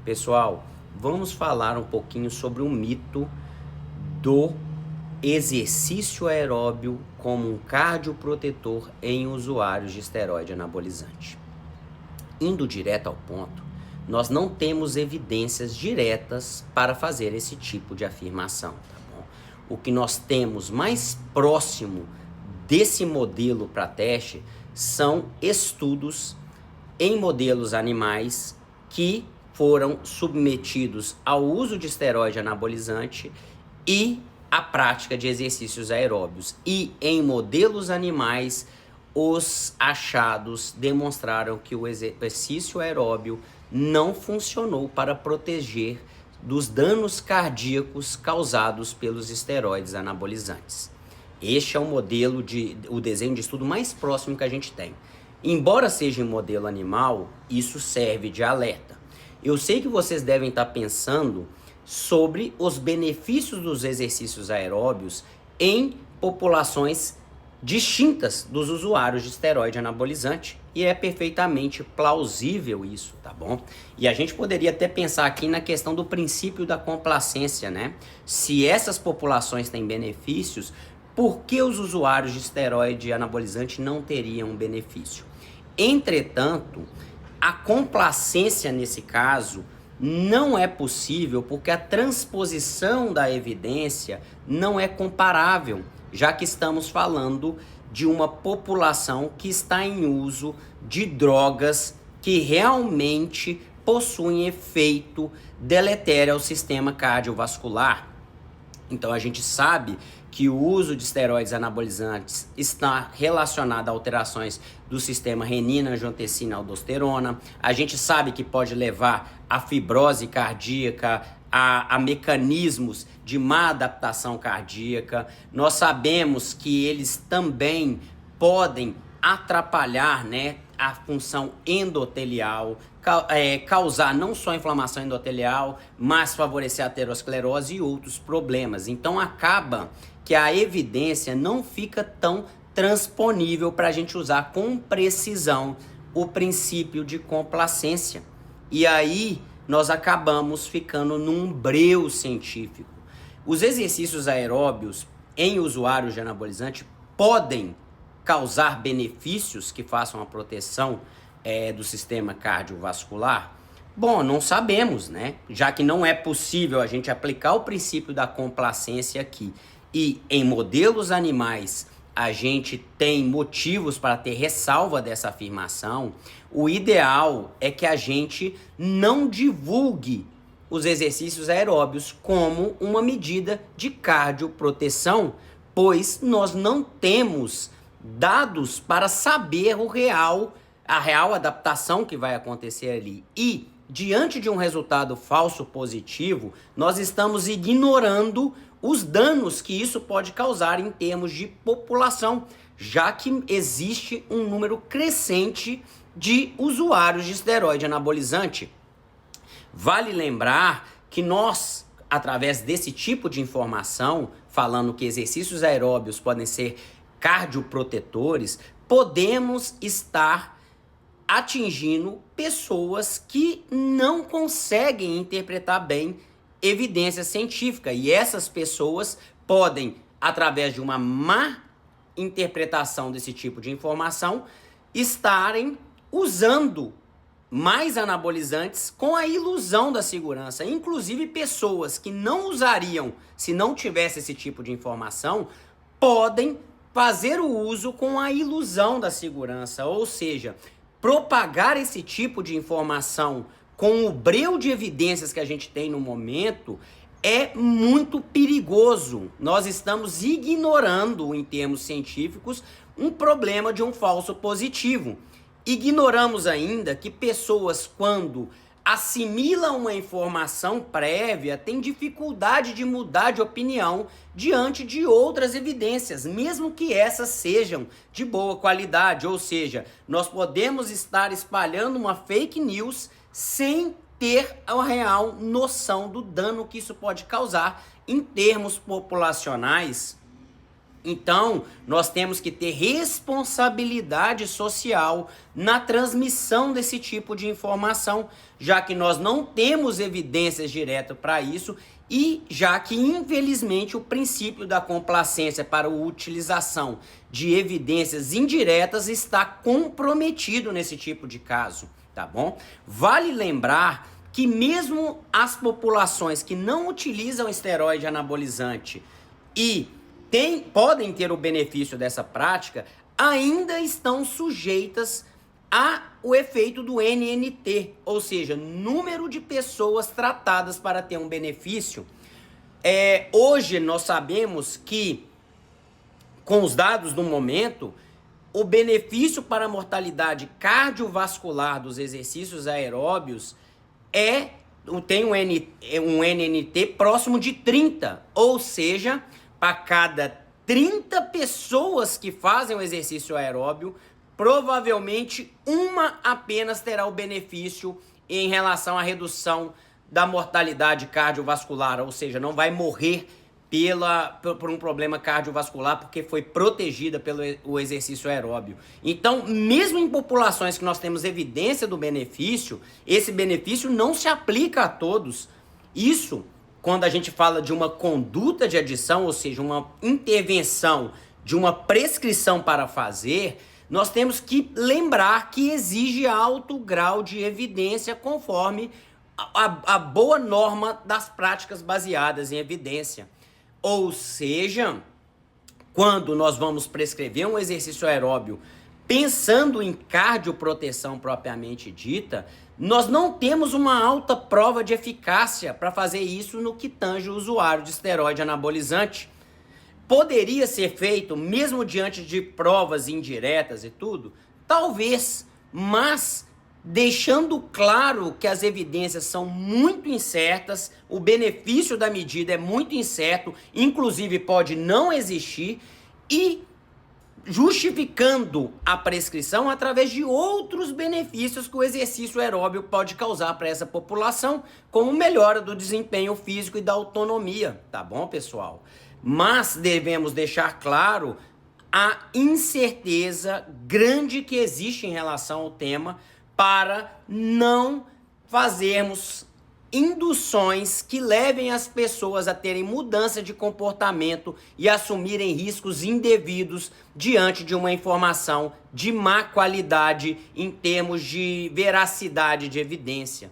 Pessoal, vamos falar um pouquinho sobre o mito do exercício aeróbio como um cardioprotetor em usuários de esteroide anabolizante. Indo direto ao ponto, nós não temos evidências diretas para fazer esse tipo de afirmação, tá bom? O que nós temos mais próximo desse modelo para teste são estudos em modelos animais que foram submetidos ao uso de esteroide anabolizante e a prática de exercícios aeróbios. E em modelos animais, os achados demonstraram que o exercício aeróbio não funcionou para proteger dos danos cardíacos causados pelos esteroides anabolizantes. Este é o desenho de estudo mais próximo que a gente tem. Embora seja em modelo animal, isso serve de alerta. Eu sei que vocês devem estar pensando sobre os benefícios dos exercícios aeróbios em populações distintas dos usuários de esteroide anabolizante, e é perfeitamente plausível isso, tá bom? E a gente poderia até pensar aqui na questão do princípio da complacência, né? Se essas populações têm benefícios, por que os usuários de esteroide anabolizante não teriam benefício? Entretanto, a complacência nesse caso não é possível porque a transposição da evidência não é comparável, já que estamos falando de uma população que está em uso de drogas que realmente possuem efeito deletério ao sistema cardiovascular. Então a gente sabe que o uso de esteroides anabolizantes está relacionado a alterações do sistema renina, angiotensina, aldosterona. A gente sabe que pode levar a fibrose cardíaca, a mecanismos de má adaptação cardíaca. Nós sabemos que eles também podem atrapalhar, né, a função endotelial, causar não só inflamação endotelial, mas favorecer a aterosclerose e outros problemas. Então acaba que a evidência não fica tão transponível para a gente usar com precisão o princípio de complacência. E aí nós acabamos ficando num breu científico. Os exercícios aeróbios em usuários de anabolizante podem causar benefícios que façam a proteção do sistema cardiovascular? Bom, não sabemos, né? Já que não é possível a gente aplicar o princípio da complacência aqui e em modelos animais a gente tem motivos para ter ressalva dessa afirmação, o ideal é que a gente não divulgue os exercícios aeróbios como uma medida de cardioproteção, pois nós não temos dados para saber a real adaptação que vai acontecer ali. E, diante de um resultado falso positivo, nós estamos ignorando os danos que isso pode causar em termos de população, já que existe um número crescente de usuários de esteroide anabolizante. Vale lembrar que nós, através desse tipo de informação, falando que exercícios aeróbios podem ser cardioprotetores, podemos estar atingindo pessoas que não conseguem interpretar bem evidência científica. E essas pessoas podem, através de uma má interpretação desse tipo de informação, estarem usando mais anabolizantes com a ilusão da segurança. Inclusive, pessoas que não usariam se não tivesse esse tipo de informação, podem fazer o uso com a ilusão da segurança, ou seja, propagar esse tipo de informação com o breu de evidências que a gente tem no momento é muito perigoso. Nós estamos ignorando, em termos científicos, um problema de um falso positivo. Ignoramos ainda que pessoas, quando assimilam uma informação prévia, têm dificuldade de mudar de opinião diante de outras evidências, mesmo que essas sejam de boa qualidade. Ou seja, nós podemos estar espalhando uma fake news sem ter a real noção do dano que isso pode causar em termos populacionais. Então, nós temos que ter responsabilidade social na transmissão desse tipo de informação, já que nós não temos evidências diretas para isso e já que, infelizmente, o princípio da complacência para a utilização de evidências indiretas está comprometido nesse tipo de caso, tá bom? Vale lembrar que mesmo as populações que não utilizam esteroide anabolizante e podem ter o benefício dessa prática, ainda estão sujeitas ao efeito do NNT, ou seja, número de pessoas tratadas para ter um benefício. Hoje nós sabemos que, com os dados do momento, o benefício para a mortalidade cardiovascular dos exercícios aeróbios tem um NNT próximo de 30, ou seja, para cada 30 pessoas que fazem o exercício aeróbio, provavelmente uma apenas terá o benefício em relação à redução da mortalidade cardiovascular, ou seja, não vai morrer por um problema cardiovascular porque foi protegida pelo exercício aeróbio. Então, mesmo em populações que nós temos evidência do benefício, esse benefício não se aplica a todos. Isso, quando a gente fala de uma conduta de adição, ou seja, uma intervenção de uma prescrição para fazer, nós temos que lembrar que exige alto grau de evidência conforme a boa norma das práticas baseadas em evidência. Ou seja, quando nós vamos prescrever um exercício aeróbio pensando em cardioproteção propriamente dita, nós não temos uma alta prova de eficácia para fazer isso no que tange o usuário de esteroide anabolizante. Poderia ser feito mesmo diante de provas indiretas e tudo? Talvez, mas deixando claro que as evidências são muito incertas, o benefício da medida é muito incerto, inclusive pode não existir, e justificando a prescrição através de outros benefícios que o exercício aeróbio pode causar para essa população, como melhora do desempenho físico e da autonomia, tá bom, pessoal? Mas devemos deixar claro a incerteza grande que existe em relação ao tema para não fazermos induções que levem as pessoas a terem mudança de comportamento e assumirem riscos indevidos diante de uma informação de má qualidade em termos de veracidade de evidência.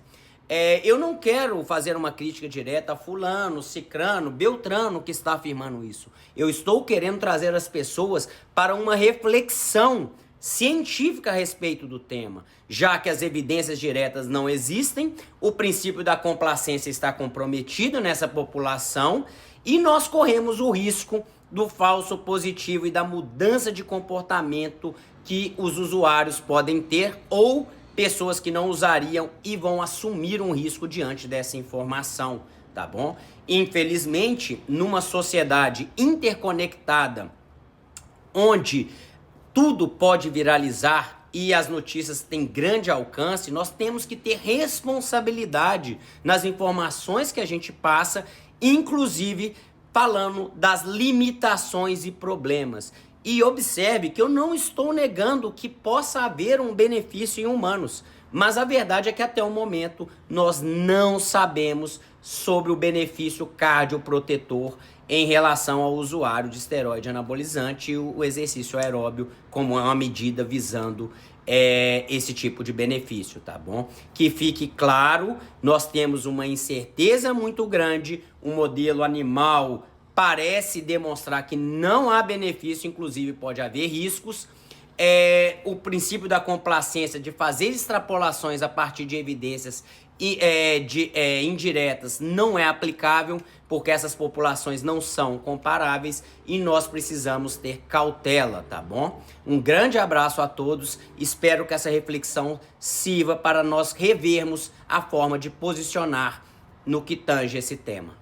Eu não quero fazer uma crítica direta a fulano, cicrano, beltrano que está afirmando isso. Eu estou querendo trazer as pessoas para uma reflexão científica a respeito do tema, já que as evidências diretas não existem, o princípio da complacência está comprometido nessa população e nós corremos o risco do falso positivo e da mudança de comportamento que os usuários podem ter ou pessoas que não usariam e vão assumir um risco diante dessa informação, tá bom? Infelizmente, numa sociedade interconectada, onde tudo pode viralizar e as notícias têm grande alcance, nós temos que ter responsabilidade nas informações que a gente passa, inclusive falando das limitações e problemas. E observe que eu não estou negando que possa haver um benefício em humanos, mas a verdade é que até o momento nós não sabemos sobre o benefício cardioprotetor em relação ao usuário de esteroide anabolizante e o exercício aeróbio como uma medida visando esse tipo de benefício, tá bom? Que fique claro, nós temos uma incerteza muito grande, o modelo animal parece demonstrar que não há benefício, inclusive pode haver riscos. O princípio da complacência de fazer extrapolações a partir de evidências indiretas não é aplicável, porque essas populações não são comparáveis e nós precisamos ter cautela, tá bom? Um grande abraço a todos, espero que essa reflexão sirva para nós revermos a forma de posicionar no que tange esse tema.